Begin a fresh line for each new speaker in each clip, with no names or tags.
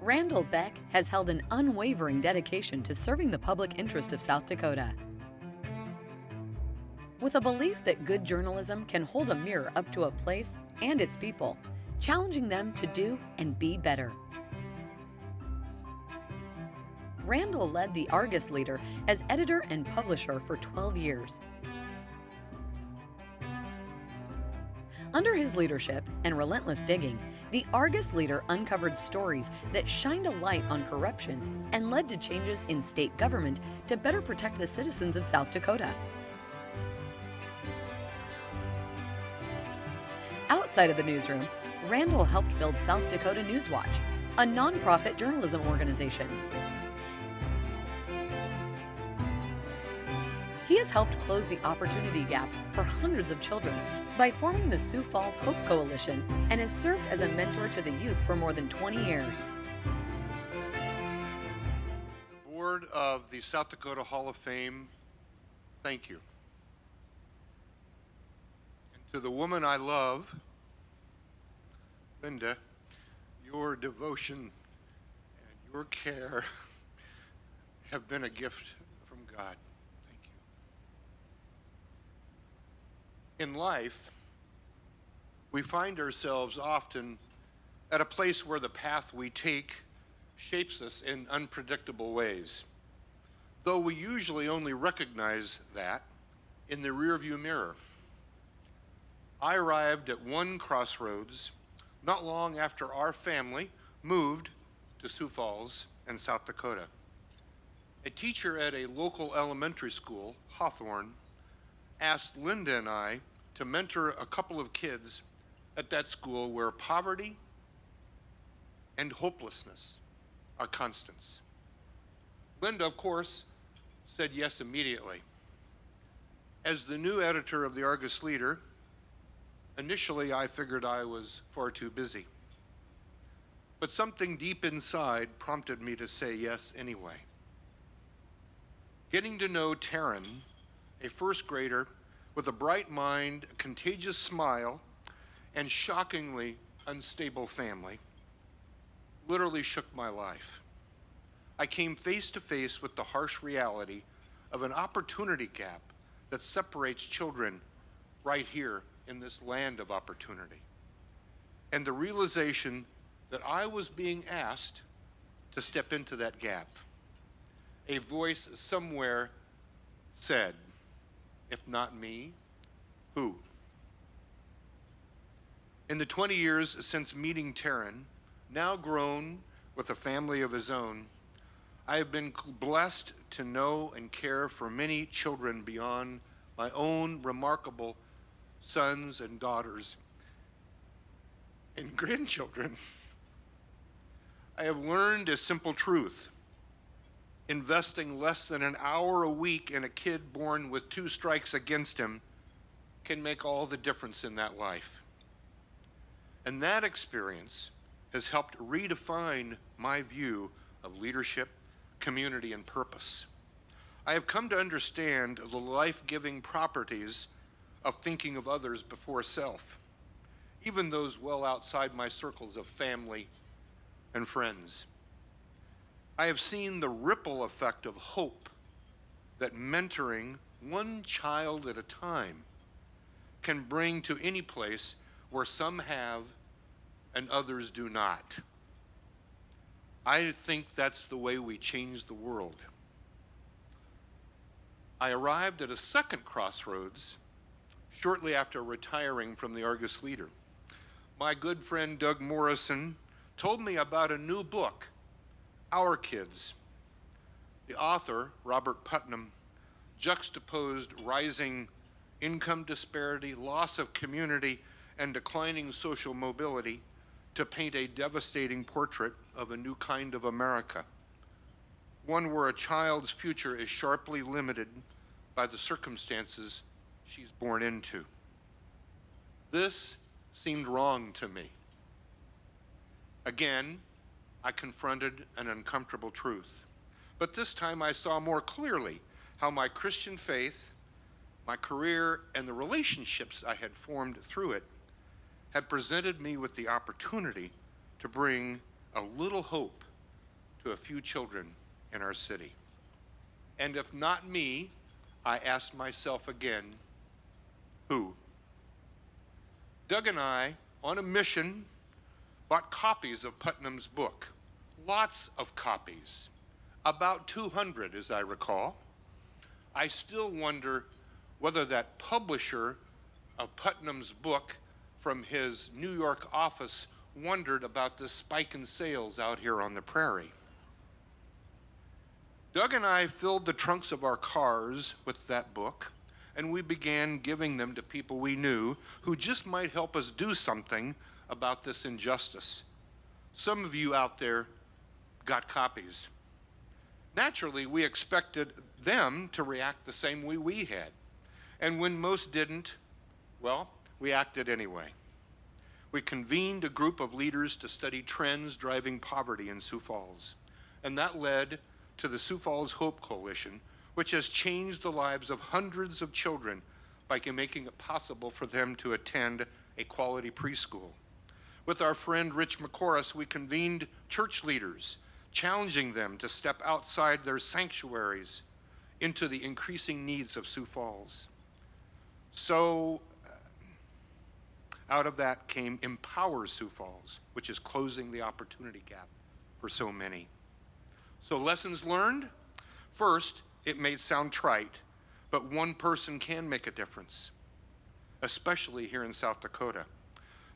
Randell Beck has held an unwavering dedication to serving the public interest of South Dakota. With a belief that good journalism can hold a mirror up to a place and its people, challenging them to do and be better. Randell led the Argus Leader as editor and publisher for 12 years. Under his leadership and relentless digging, the Argus Leader uncovered stories that shined a light on corruption and led to changes in state government to better protect the citizens of South Dakota. Outside of the newsroom, Randell helped build South Dakota Newswatch, a nonprofit journalism organization. He has helped close the opportunity gap for hundreds of children by forming the Sioux Falls Hope Coalition and has served as a mentor to the youth for more than 20 years.
Board of the South Dakota Hall of Fame, thank you. And to the woman I love, Linda, your devotion and your care have been a gift from God. In life, we find ourselves often at a place where the path we take shapes us in unpredictable ways, though we usually only recognize that in the rearview mirror. I arrived at one crossroads not long after our family moved to Sioux Falls and South Dakota. A teacher at a local elementary school, Hawthorne, asked Linda and I to mentor a couple of kids at that school where poverty and hopelessness are constants. Linda, of course, said yes immediately. As the new editor of the Argus Leader, initially I figured I was far too busy. But something deep inside prompted me to say yes anyway. Getting to know Taryn, a first grader with a bright mind, a contagious smile, and shockingly unstable family, literally shook my life. I came face to face with the harsh reality of an opportunity gap that separates children right here in this land of opportunity. And the realization that I was being asked to step into that gap. A voice somewhere said, if not me, who? In the 20 years since meeting Taryn, now grown with a family of his own, I have been blessed to know and care for many children beyond my own remarkable sons and daughters and grandchildren. I have learned a simple truth. Investing less than an hour a week in a kid born with 2 strikes against him can make all the difference in that life. And that experience has helped redefine my view of leadership, community, and purpose. I have come to understand the life-giving properties of thinking of others before self, even those well outside my circles of family and friends. I have seen the ripple effect of hope that mentoring one child at a time can bring to any place where some have and others do not. I think that's the way we change the world. I arrived at a second crossroads shortly after retiring from the Argus Leader. My good friend Doug Morrison told me about a new book, Our Kids. The author, Robert Putnam, juxtaposed rising income disparity, loss of community, and declining social mobility to paint a devastating portrait of a new kind of America, one where a child's future is sharply limited by the circumstances she's born into. This seemed wrong to me. Again, I confronted an uncomfortable truth. But this time I saw more clearly how my Christian faith, my career, and the relationships I had formed through it had presented me with the opportunity to bring a little hope few children in our city. And if not me, I asked myself again, who? Doug and I, on a mission, bought copies of Putnam's book. Lots of copies. About 200, as I recall. I still wonder whether that publisher of Putnam's book from his New York office wondered about the spike in sales out here on the prairie. Doug and I filled the trunks of our cars with that book, and we began giving them to people we knew who just might help us do something about this injustice. Some of you out there got copies. Naturally, we expected them to react the same way we had. And when most didn't, well, we acted anyway. We convened a group of leaders to study trends driving poverty in Sioux Falls. And that led to the Sioux Falls Hope Coalition, which has changed the lives of hundreds of children by making it possible for them to attend a quality preschool. With our friend Rich McCorris, we convened church leaders, challenging them to step outside their sanctuaries into the increasing needs of Sioux Falls. So out of that came Empower Sioux Falls, which is closing the opportunity gap for so many. So lessons learned? First, it may sound trite, but one person can make a difference, especially here in South Dakota.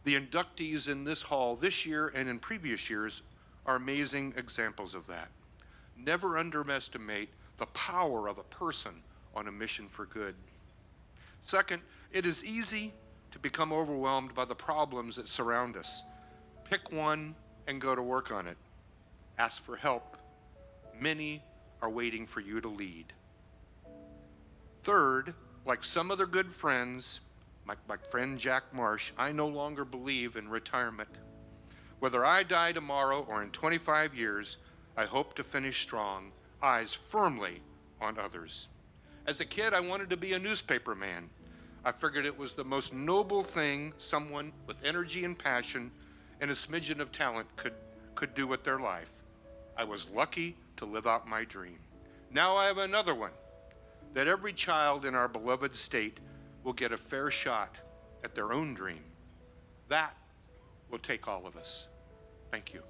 The inductees in this hall this year and in previous years are amazing examples of that. Never underestimate the power of a person on a mission for good. Second, it is easy to become overwhelmed by the problems that surround us. Pick one and go to work on it. Ask for help. Many are waiting for you to lead. Third, like some other good friends, my friend Jack Marsh, I no longer believe in retirement. Whether I die tomorrow or in 25 years, I hope to finish strong, eyes firmly on others. As a kid, I wanted to be a newspaper man. I figured it was the most noble thing someone with energy and passion and a smidgen of talent could do with their life. I was lucky to live out my dream. Now I have another one, that every child in our beloved state will get a fair shot at their own dream. That will take all of us. Thank you.